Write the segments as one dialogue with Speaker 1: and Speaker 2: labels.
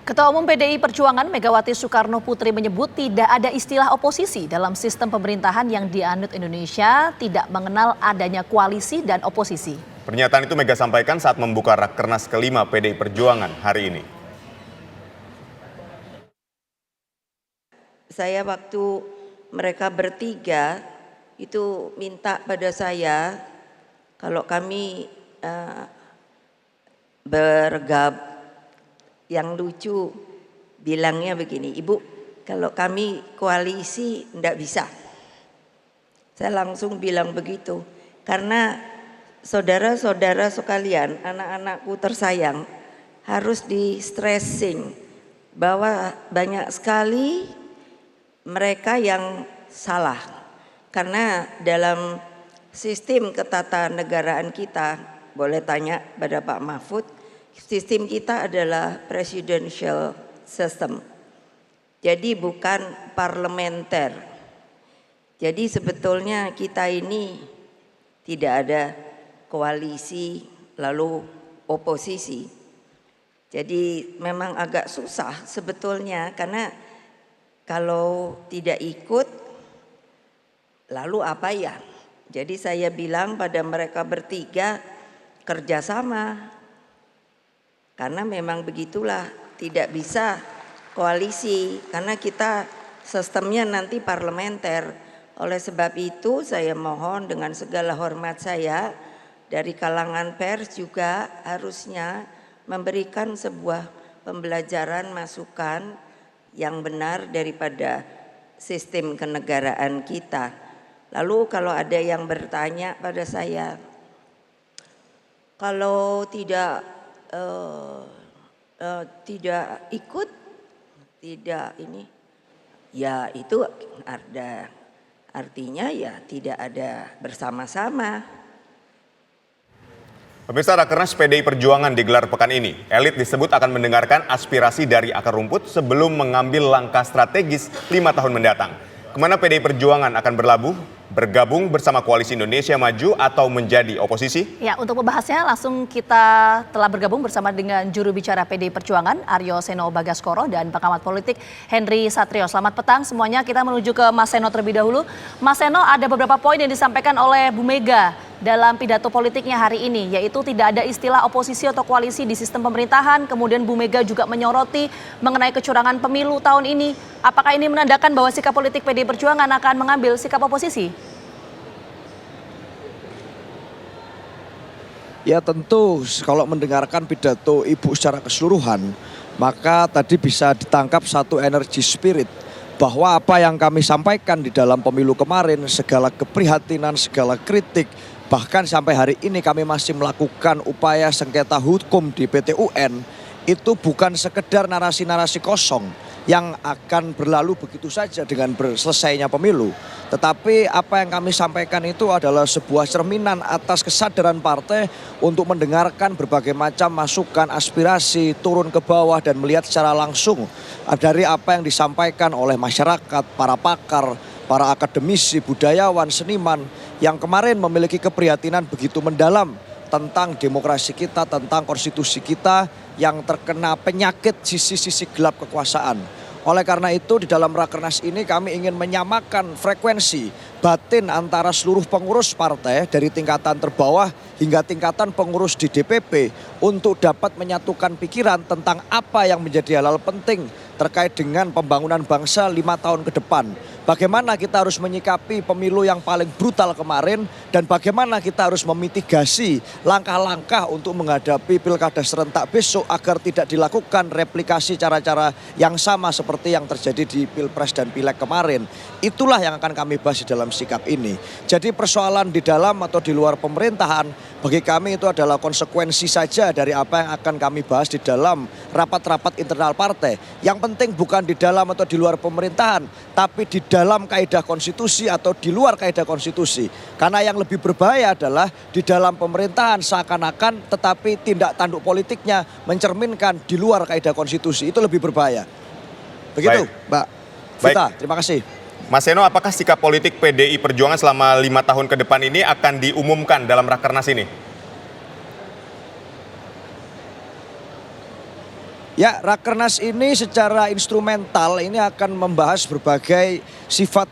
Speaker 1: Ketua Umum PDI Perjuangan Megawati Soekarno Putri menyebut tidak ada istilah oposisi dalam sistem pemerintahan yang dianut Indonesia, tidak mengenal adanya koalisi dan oposisi.
Speaker 2: Pernyataan itu Mega sampaikan saat membuka Rakernas kelima PDI Perjuangan hari ini.
Speaker 3: Saya waktu mereka bertiga itu minta pada saya kalau kami bergabung. Yang lucu bilangnya begini, Ibu, kalau kami koalisi enggak bisa. Saya langsung bilang begitu, karena saudara-saudara sekalian, anak-anakku tersayang, harus di stressing bahwa banyak sekali mereka yang salah. Karena dalam sistem ketatanegaraan kita, boleh tanya pada Pak Mahfud, sistem kita adalah presidential system. Jadi bukan parlementer. Jadi sebetulnya kita ini tidak ada koalisi lalu oposisi. Jadi memang agak susah sebetulnya, karena kalau tidak ikut lalu apa ya? Jadi saya bilang pada mereka bertiga, kerjasama. Karena memang begitulah, tidak bisa koalisi karena kita sistemnya nanti parlementer. Oleh sebab itu saya mohon dengan segala hormat saya, dari kalangan pers juga harusnya memberikan sebuah pembelajaran masukan yang benar daripada sistem kenegaraan kita. Lalu kalau ada yang bertanya pada saya, kalau tidak ikut, tidak ini, ya itu ada artinya ya tidak ada bersama-sama.
Speaker 2: Pemirsa, Rakernas PDI Perjuangan digelar pekan ini. Elit disebut akan mendengarkan aspirasi dari akar rumput sebelum mengambil langkah strategis 5 tahun mendatang. Kemana PDI Perjuangan akan berlabuh? Bergabung bersama Koalisi Indonesia Maju atau menjadi oposisi?
Speaker 1: Ya, untuk membahasnya langsung kita telah bergabung bersama dengan juru bicara PDI Perjuangan Aryo Seno Bagaskoro dan pengamat politik Henry Satrio. Selamat petang semuanya, kita menuju ke Mas Seno terlebih dahulu. Mas Seno, ada beberapa poin yang disampaikan oleh Bu Mega dalam pidato politiknya hari ini, yaitu tidak ada istilah oposisi atau koalisi di sistem pemerintahan. Kemudian Bu Mega juga menyoroti mengenai kecurangan pemilu tahun ini. Apakah ini menandakan bahwa sikap politik PDI Perjuangan akan mengambil sikap oposisi?
Speaker 4: Ya tentu kalau mendengarkan pidato Ibu secara keseluruhan, maka tadi bisa ditangkap satu energi spirit bahwa apa yang kami sampaikan di dalam pemilu kemarin, segala keprihatinan, segala kritik, bahkan sampai hari ini kami masih melakukan upaya sengketa hukum di PT UN, itu bukan sekedar narasi-narasi kosong yang akan berlalu begitu saja dengan selesainya pemilu. Tetapi apa yang kami sampaikan itu adalah sebuah cerminan atas kesadaran partai untuk mendengarkan berbagai macam masukan, aspirasi, turun ke bawah dan melihat secara langsung dari apa yang disampaikan oleh masyarakat, para pakar, para akademisi, budayawan, seniman yang kemarin memiliki keprihatinan begitu mendalam tentang demokrasi kita, tentang konstitusi kita yang terkena penyakit sisi-sisi gelap kekuasaan. Oleh karena itu di dalam Rakernas ini kami ingin menyamakan frekuensi batin antara seluruh pengurus partai dari tingkatan terbawah hingga tingkatan pengurus di DPP untuk dapat menyatukan pikiran tentang apa yang menjadi hal-hal penting terkait dengan pembangunan bangsa 5 tahun ke depan. Bagaimana kita harus menyikapi pemilu yang paling brutal kemarin dan bagaimana kita harus memitigasi langkah-langkah untuk menghadapi pilkada serentak besok agar tidak dilakukan replikasi cara-cara yang sama seperti yang terjadi di Pilpres dan Pileg kemarin. Itulah yang akan kami bahas di dalam sikap ini. Jadi persoalan di dalam atau di luar pemerintahan bagi kami itu adalah konsekuensi saja dari apa yang akan kami bahas di dalam rapat-rapat internal partai. Yang penting bukan di dalam atau di luar pemerintahan, tapi di dalam kaidah konstitusi atau di luar kaidah konstitusi. Karena yang lebih berbahaya adalah di dalam pemerintahan seakan-akan tetapi tindak tanduk politiknya mencerminkan di luar kaidah konstitusi. Itu lebih berbahaya. Begitu, baik, Mbak Vita, terima kasih.
Speaker 2: Mas Seno, apakah sikap politik PDI Perjuangan selama 5 tahun ke depan ini akan diumumkan dalam Rakernas ini?
Speaker 4: Ya, Rakernas ini secara instrumental ini akan membahas berbagai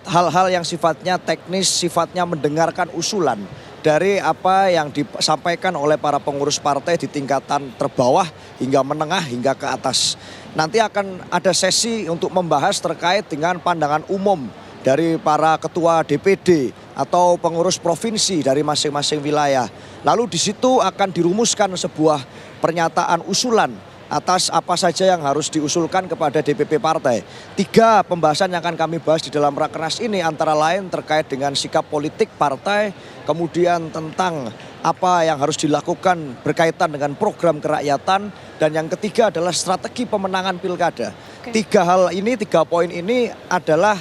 Speaker 4: hal-hal yang sifatnya teknis, sifatnya mendengarkan usulan dari apa yang disampaikan oleh para pengurus partai di tingkatan terbawah hingga menengah hingga ke atas. Nanti akan ada sesi untuk membahas terkait dengan pandangan umum dari para ketua DPD atau pengurus provinsi dari masing-masing wilayah. Lalu di situ akan dirumuskan sebuah pernyataan usulan atas apa saja yang harus diusulkan kepada DPP partai. 3 pembahasan yang akan kami bahas di dalam Rakernas ini antara lain terkait dengan sikap politik partai, kemudian tentang apa yang harus dilakukan berkaitan dengan program kerakyatan, dan yang ketiga adalah strategi pemenangan pilkada. 3 poin ini adalah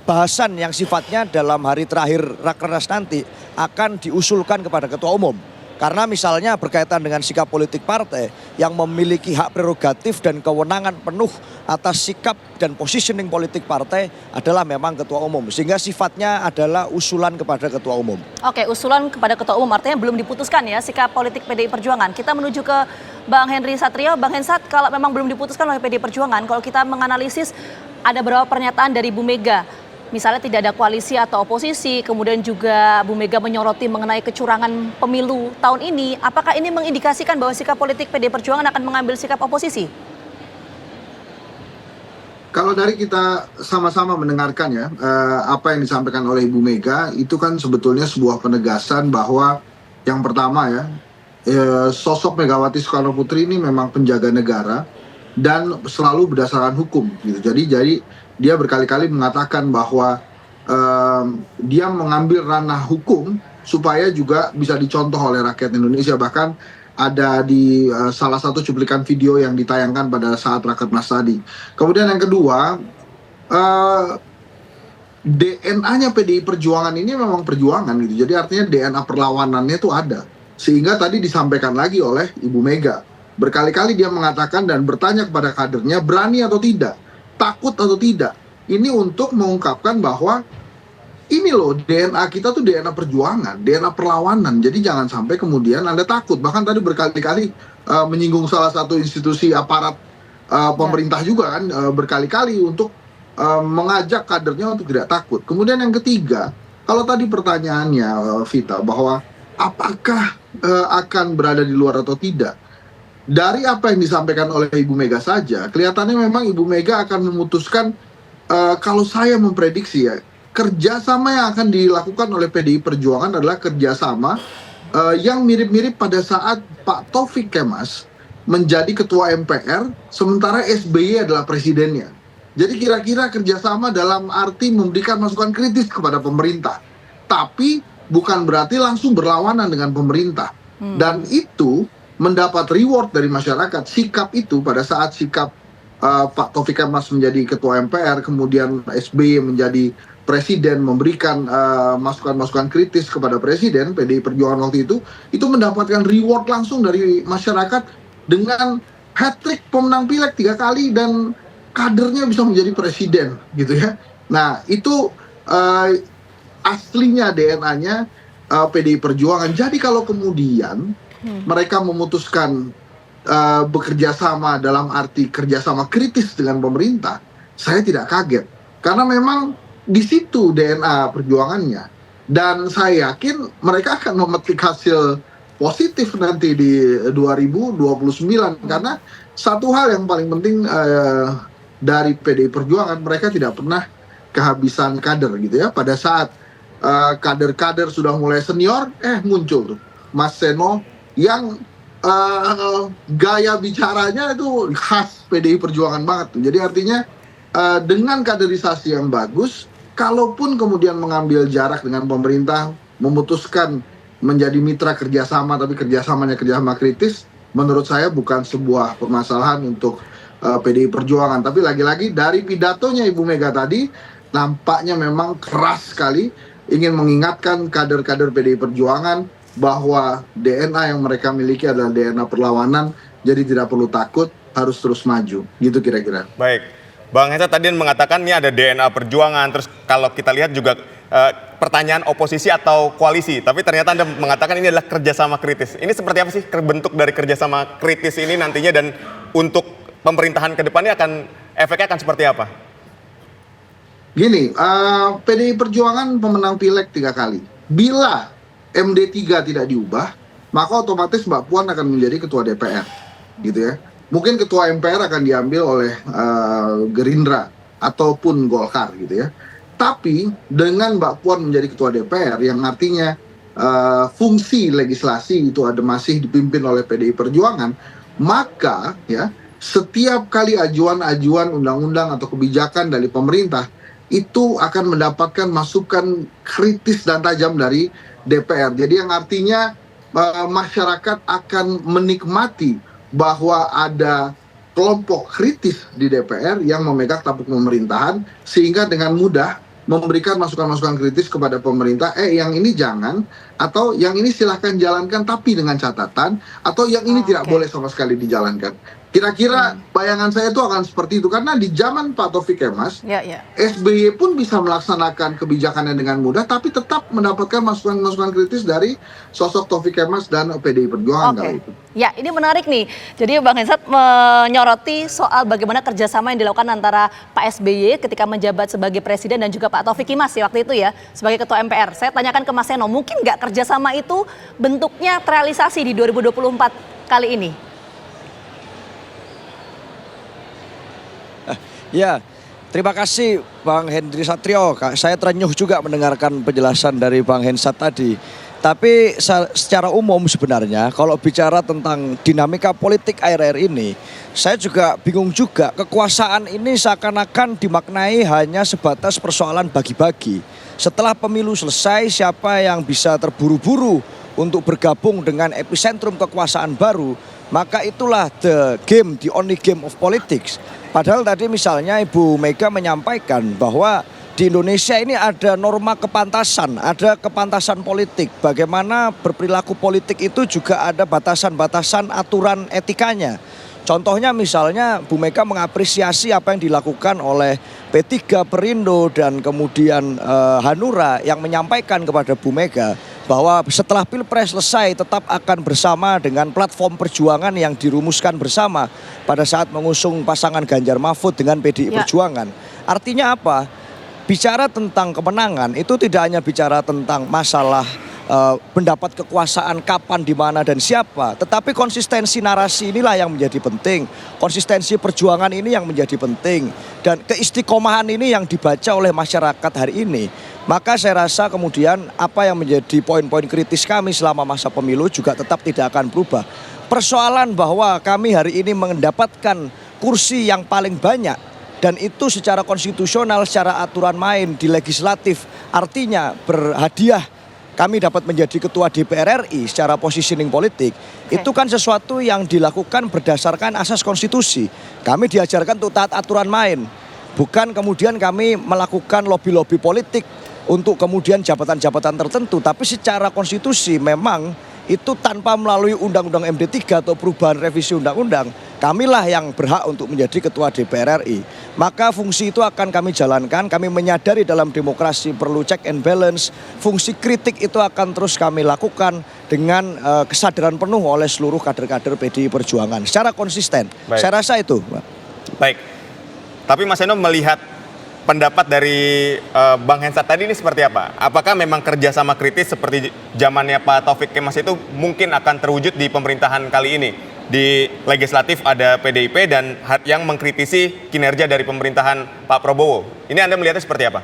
Speaker 4: bahasan yang sifatnya dalam hari terakhir Rakernas nanti akan diusulkan kepada Ketua Umum. Karena misalnya berkaitan dengan sikap politik partai yang memiliki hak prerogatif dan kewenangan penuh atas sikap dan positioning politik partai adalah memang Ketua Umum. Sehingga sifatnya adalah usulan kepada Ketua Umum.
Speaker 1: Oke, usulan kepada Ketua Umum artinya belum diputuskan ya sikap politik PDI Perjuangan. Kita menuju ke Bang Henry Satrio. Bang Hensat, kalau memang belum diputuskan oleh PDI Perjuangan, kalau kita menganalisis ada beberapa pernyataan dari Bu Mega. Misalnya tidak ada koalisi atau oposisi, kemudian juga Bu Mega menyoroti mengenai kecurangan pemilu tahun ini. Apakah ini mengindikasikan bahwa sikap politik PDI Perjuangan akan mengambil sikap oposisi?
Speaker 5: Kalau dari kita sama-sama mendengarkan ya, apa yang disampaikan oleh Ibu Mega, itu kan sebetulnya sebuah penegasan bahwa yang pertama ya, sosok Megawati Soekarno Putri ini memang penjaga negara dan selalu berdasarkan hukum gitu. Jadi dia berkali-kali mengatakan bahwa dia mengambil ranah hukum supaya juga bisa dicontoh oleh rakyat Indonesia. Bahkan ada di salah satu cuplikan video yang ditayangkan pada saat Rakernas tadi. Kemudian yang kedua, DNA-nya PDI Perjuangan ini memang perjuangan gitu. Jadi artinya DNA perlawanannya itu ada. Sehingga tadi disampaikan lagi oleh Ibu Mega. Berkali-kali dia mengatakan dan bertanya kepada kadernya, berani atau tidak? Takut atau tidak? Ini untuk mengungkapkan bahwa ini loh DNA kita tuh DNA perjuangan, DNA perlawanan. Jadi jangan sampai kemudian Anda takut. Bahkan tadi berkali-kali menyinggung salah satu institusi aparat pemerintah juga kan, berkali-kali untuk mengajak kadernya untuk tidak takut. Kemudian yang ketiga, kalau tadi pertanyaannya Vita bahwa apakah akan berada di luar atau tidak? Dari apa yang disampaikan oleh Ibu Mega saja, kelihatannya memang Ibu Mega akan memutuskan, kalau saya memprediksi ya, kerjasama yang akan dilakukan oleh PDI Perjuangan adalah kerjasama yang mirip-mirip pada saat Pak Taufik Kemas menjadi Ketua MPR, sementara SBY adalah presidennya. Jadi kira-kira kerjasama dalam arti memberikan masukan kritis kepada pemerintah, tapi bukan berarti langsung berlawanan dengan pemerintah. Dan itu mendapat reward dari masyarakat. Sikap itu pada saat sikap Pak Taufik Kemas menjadi Ketua MPR, kemudian SBY menjadi Presiden, memberikan masukan-masukan kritis kepada Presiden, PDI Perjuangan waktu itu mendapatkan reward langsung dari masyarakat dengan hat-trick pemenang pileg 3 kali dan kadernya bisa menjadi Presiden gitu ya. Nah itu aslinya DNA-nya PDI Perjuangan. Jadi kalau kemudian mereka memutuskan bekerja sama dalam arti kerjasama kritis dengan pemerintah, saya tidak kaget. Karena memang di situ DNA perjuangannya. Dan saya yakin mereka akan memetik hasil positif nanti di 2029. Karena satu hal yang paling penting dari PDI Perjuangan, mereka tidak pernah kehabisan kader gitu ya. Pada saat kader-kader sudah mulai senior, muncul tuh Mas Seno yang gaya bicaranya itu khas PDI Perjuangan banget. Jadi artinya dengan kaderisasi yang bagus, kalaupun kemudian mengambil jarak dengan pemerintah, memutuskan menjadi mitra kerjasama, tapi kerjasamanya kerjasama kritis, menurut saya bukan sebuah permasalahan untuk PDI Perjuangan. Tapi lagi-lagi dari pidatonya Ibu Mega tadi, nampaknya memang keras sekali, ingin mengingatkan kader-kader PDI Perjuangan bahwa DNA yang mereka miliki adalah DNA perlawanan, jadi tidak perlu takut, harus terus maju. Gitu kira-kira.
Speaker 2: Baik, Bang Hensat tadi mengatakan ini ada DNA perjuangan, terus kalau kita lihat juga pertanyaan oposisi atau koalisi, tapi ternyata Anda mengatakan ini adalah kerjasama kritis. Ini seperti apa sih bentuk dari kerjasama kritis ini nantinya, dan untuk pemerintahan ke depannya efeknya akan seperti apa?
Speaker 5: Gini, PDI Perjuangan pemenang Pileg 3 kali. Bila MD3 tidak diubah, maka otomatis Mbak Puan akan menjadi ketua DPR, gitu ya. Mungkin ketua MPR akan diambil oleh Gerindra ataupun Golkar, gitu ya. Tapi dengan Mbak Puan menjadi ketua DPR, yang artinya fungsi legislasi itu masih dipimpin oleh PDI Perjuangan, maka ya setiap kali ajuan-ajuan undang-undang atau kebijakan dari pemerintah itu akan mendapatkan masukan kritis dan tajam dari DPR. Jadi yang artinya masyarakat akan menikmati bahwa ada kelompok kritis di DPR yang memegang tampuk pemerintahan, sehingga dengan mudah memberikan masukan-masukan kritis kepada pemerintah, yang ini jangan, atau yang ini silahkan jalankan tapi dengan catatan, atau yang ini tidak boleh sama sekali dijalankan. Kira-kira bayangan saya itu akan seperti itu, karena di zaman Pak Taufik Kemas, SBY pun bisa melaksanakan kebijakannya dengan mudah, tapi tetap mendapatkan masukan-masukan kritis dari sosok Taufik Kemas dan PDI Perjuangan kali itu.
Speaker 1: Ya, ini menarik nih. Jadi Bang Hensat menyoroti soal bagaimana kerjasama yang dilakukan antara Pak SBY ketika menjabat sebagai presiden dan juga Pak Taufik Kemas waktu itu ya sebagai ketua MPR. Saya tanyakan ke Mas Seno, mungkin nggak kerjasama itu bentuknya terrealisasi di 2024 kali ini?
Speaker 4: Ya, terima kasih Bang Henry Satrio. Saya terenyuh juga mendengarkan penjelasan dari Bang Hensat tadi. Tapi secara umum sebenarnya kalau bicara tentang dinamika politik akhir-akhir ini, saya juga bingung juga. Kekuasaan ini seakan-akan dimaknai hanya sebatas persoalan bagi-bagi. Setelah pemilu selesai, siapa yang bisa terburu-buru untuk bergabung dengan epicentrum kekuasaan baru, maka itulah the only game of politics. Padahal tadi misalnya Ibu Mega menyampaikan bahwa di Indonesia ini ada norma kepantasan, ada kepantasan politik. Bagaimana berperilaku politik itu juga ada batasan-batasan aturan etikanya. Contohnya misalnya Bu Mega mengapresiasi apa yang dilakukan oleh P3, Perindo dan kemudian Hanura yang menyampaikan kepada Bu Mega bahwa setelah Pilpres selesai tetap akan bersama dengan platform perjuangan yang dirumuskan bersama pada saat mengusung pasangan Ganjar Mahfud dengan PDI Perjuangan. Artinya apa? Bicara tentang kemenangan itu tidak hanya bicara tentang masalah pendapat kekuasaan kapan, di mana dan siapa, tetapi konsistensi narasi inilah yang menjadi penting. Konsistensi perjuangan ini yang menjadi penting, dan keistiqomahan ini yang dibaca oleh masyarakat hari ini. Maka saya rasa kemudian apa yang menjadi poin-poin kritis kami selama masa pemilu juga tetap tidak akan berubah. Persoalan bahwa kami hari ini mendapatkan kursi yang paling banyak dan itu secara konstitusional, secara aturan main di legislatif, artinya berhadiah kami dapat menjadi ketua DPR RI secara positioning politik. Itu kan sesuatu yang dilakukan berdasarkan asas konstitusi. Kami diajarkan untuk taat aturan main, bukan kemudian kami melakukan lobby-lobby politik untuk kemudian jabatan-jabatan tertentu. Tapi secara konstitusi memang itu tanpa melalui undang-undang MD3 atau perubahan revisi undang-undang, kamilah yang berhak untuk menjadi ketua DPR RI. Maka fungsi itu akan kami jalankan. Kami menyadari dalam demokrasi perlu check and balance. Fungsi kritik itu akan terus kami lakukan dengan kesadaran penuh oleh seluruh kader-kader PDI Perjuangan secara konsisten. Baik. Saya rasa itu.
Speaker 2: Baik, tapi Mas Seno melihat pendapat dari Bang Hensat tadi ini seperti apa? Apakah memang kerjasama kritis seperti zamannya Pak Taufik Kemas itu mungkin akan terwujud di pemerintahan kali ini? Di legislatif ada PDIP dan yang mengkritisi kinerja dari pemerintahan Pak Prabowo. Ini Anda melihatnya seperti apa?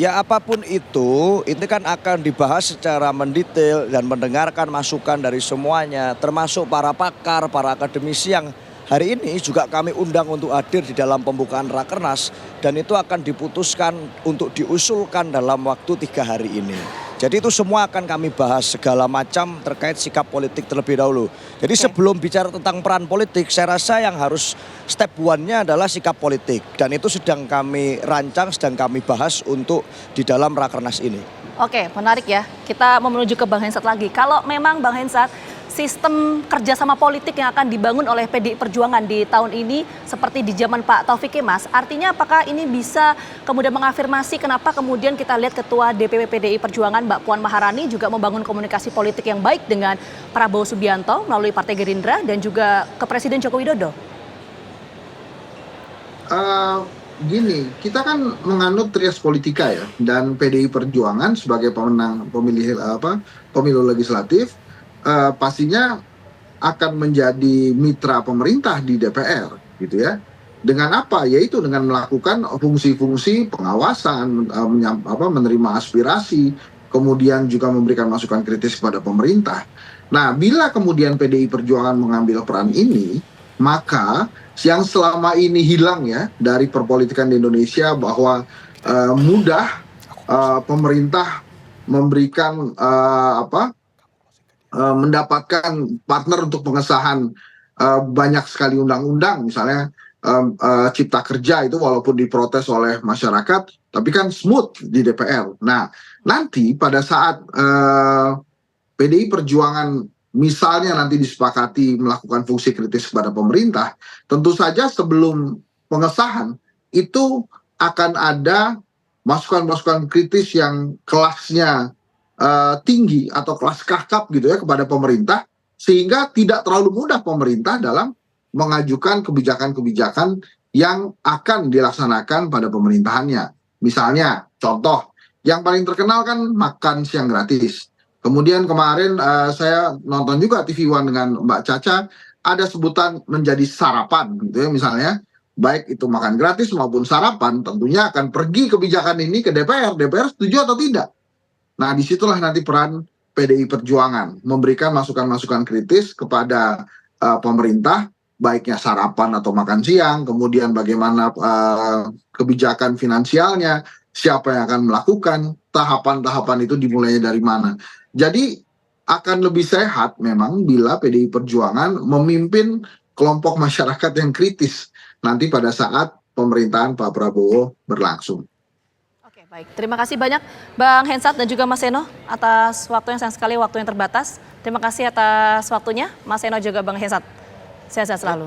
Speaker 4: Ya apapun itu kan akan dibahas secara mendetail dan mendengarkan masukan dari semuanya, termasuk para pakar, para akademisi yang hari ini juga kami undang untuk hadir di dalam pembukaan Rakernas, dan itu akan diputuskan untuk diusulkan dalam waktu 3 hari ini. Jadi itu semua akan kami bahas segala macam terkait sikap politik terlebih dahulu. Jadi sebelum bicara tentang peran politik, saya rasa yang harus step one-nya adalah sikap politik. Dan itu sedang kami rancang, sedang kami bahas untuk di dalam Rakernas ini.
Speaker 1: Oke, menarik ya. Kita mau menuju ke Bang Hensat lagi. Kalau memang Bang Hensat sistem kerjasama politik yang akan dibangun oleh PDI Perjuangan di tahun ini seperti di zaman Pak Taufik Kemas. Artinya apakah ini bisa kemudian mengafirmasi kenapa kemudian kita lihat Ketua DPP PDI Perjuangan Mbak Puan Maharani juga membangun komunikasi politik yang baik dengan Prabowo Subianto melalui Partai Gerindra dan juga ke Presiden Joko Widodo?
Speaker 5: Gini, kita kan menganut trias politika ya, dan PDI Perjuangan sebagai pemenang pemilu legislatif pastinya akan menjadi mitra pemerintah di DPR, gitu ya. Dengan apa? Yaitu dengan melakukan fungsi-fungsi pengawasan, menerima aspirasi, kemudian juga memberikan masukan kritis kepada pemerintah. Nah, bila kemudian PDI Perjuangan mengambil peran ini, maka yang selama ini hilang ya dari perpolitikan di Indonesia bahwa mudah pemerintah memberikan mendapatkan partner untuk pengesahan banyak sekali undang-undang, misalnya Cipta Kerja itu walaupun diprotes oleh masyarakat tapi kan smooth di DPR. Nah, nanti pada saat PDI Perjuangan misalnya nanti disepakati melakukan fungsi kritis kepada pemerintah, tentu saja sebelum pengesahan itu akan ada masukan-masukan kritis yang kelasnya tinggi atau kelas kakap gitu ya kepada pemerintah, sehingga tidak terlalu mudah pemerintah dalam mengajukan kebijakan-kebijakan yang akan dilaksanakan pada pemerintahannya. Misalnya, contoh yang paling terkenal kan makan siang gratis. Kemudian kemarin saya nonton juga TV One dengan Mbak Caca, ada sebutan menjadi sarapan gitu ya, misalnya baik itu makan gratis maupun sarapan, tentunya akan pergi kebijakan ini ke DPR. DPR setuju atau tidak? Nah, disitulah nanti peran PDI Perjuangan memberikan masukan-masukan kritis kepada pemerintah, baiknya sarapan atau makan siang, kemudian bagaimana kebijakan finansialnya, siapa yang akan melakukan, tahapan-tahapan itu dimulainya dari mana. Jadi akan lebih sehat memang bila PDI Perjuangan memimpin kelompok masyarakat yang kritis nanti pada saat pemerintahan Pak Prabowo berlangsung.
Speaker 1: Oke, baik. Terima kasih banyak Bang Hensat dan juga Mas Seno atas waktunya, sayang sekali waktu yang terbatas. Terima kasih atas waktunya Mas Seno juga Bang Hensat. Sehat-sehat selalu.